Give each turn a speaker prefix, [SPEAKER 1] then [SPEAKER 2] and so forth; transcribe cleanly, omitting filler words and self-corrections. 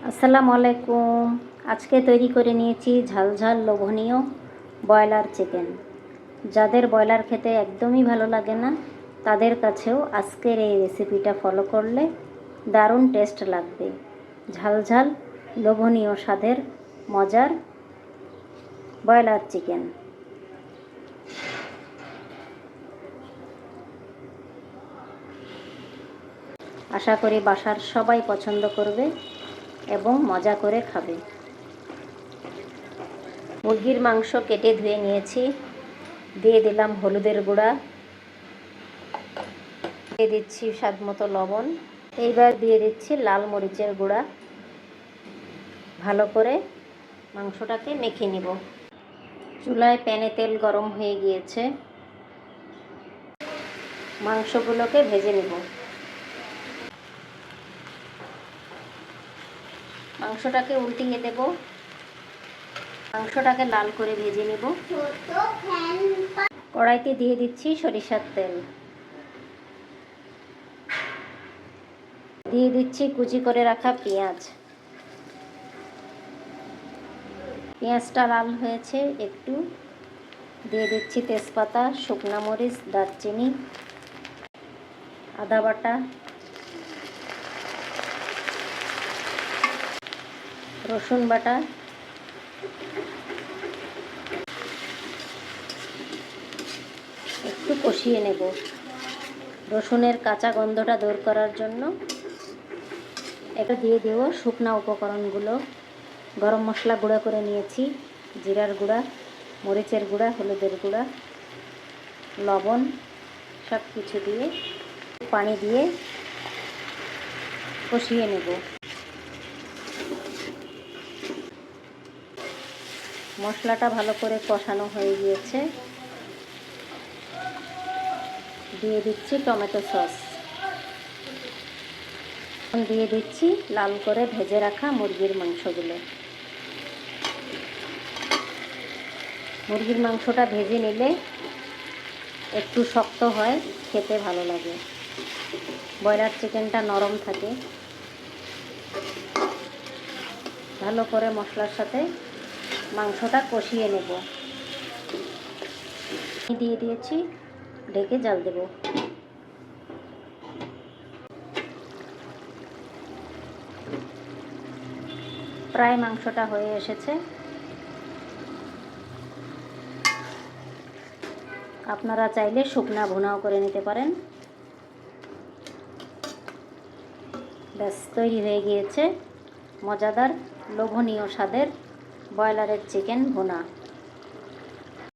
[SPEAKER 1] আসসালামু আলাইকুম। আজকে তৈরি করে নিয়েছি ঝালঝাল লোভনীয় ব্রয়লার চিকেন। যাদের ব্রয়লার খেতে একদমই ভালো লাগে না তাদের কাছেও আজকের এই রেসিপিটা ফলো করলে দারুণ টেস্ট লাগবে। ঝালঝাল লোভনীয় স্বাদের মজার ব্রয়লার চিকেন। আশা করি বাসার সবাই পছন্দ করবে এবং মজা করে খাবে। মুরগির মাংস কেটে ধুয়ে নিয়েছি। দিয়ে দিলাম হলুদের গুঁড়া, দিয়ে দিচ্ছি স্বাদমতো লবণ। এইবার দিয়ে দিচ্ছি লাল মরিচের গুঁড়া। ভালো করে মাংসটাকে মেখে নিব। চুলায় প্যানে তেল গরম হয়ে গিয়েছে, মাংসগুলোকে ভেজে নেব। মাংসটাকে উল্টিয়ে দেব, মাংসটাকে লাল করে ভেজে নেব। কড়াইতে দিয়ে দিচ্ছি সরিষার তেল, দিয়ে দিচ্ছি কুচি করে রাখা পেঁয়াজ। পেঁয়াজটা লাল হয়েছে একটু, দিয়ে দিচ্ছি তেজপাতা, শুকনা মরিচ, দারচিনি, আদা বাটা, রসুন বাটা, একটু কষিয়ে নেব। রসুনের কাঁচা গন্ধটা দূর করার জন্য এটা দিয়ে দেব শুকনা উপকরণগুলো। গরম মশলা গুঁড়ো করে নিয়েছি, জিরার গুঁড়া, মরিচের গুঁড়া, হলুদের গুঁড়া, লবণ, সব কিছু দিয়ে পানি দিয়ে কষিয়ে নেব। মশলাটা ভালো করে কষানো হয়ে গিয়েছে। দিয়ে দিচ্ছি টমেটো সস, দিয়ে দিচ্ছি লাল করে ভেজে রাখা মুরগির মাংসগুলো। মুরগির মাংসটা ভেজে নিলে একটু শক্ত হয়, খেতে ভালো লাগে। ব্রয়লার চিকেনটা নরম থাকে। ভালো করে মশলার সাথে মাংসটা কষিয়ে নেব। দিয়ে দিয়েছি, ঢেকে জাল দেব। প্রায় মাংসটা হয়ে এসেছে। আপনারা চাইলে শুকনা ভুনাও করে নিতে পারেন। ব্যাস, তৈরি হয়ে গিয়েছে মজাদার লোভনীয় স্বাদের ব্রয়লারের চিকেন ভুনা।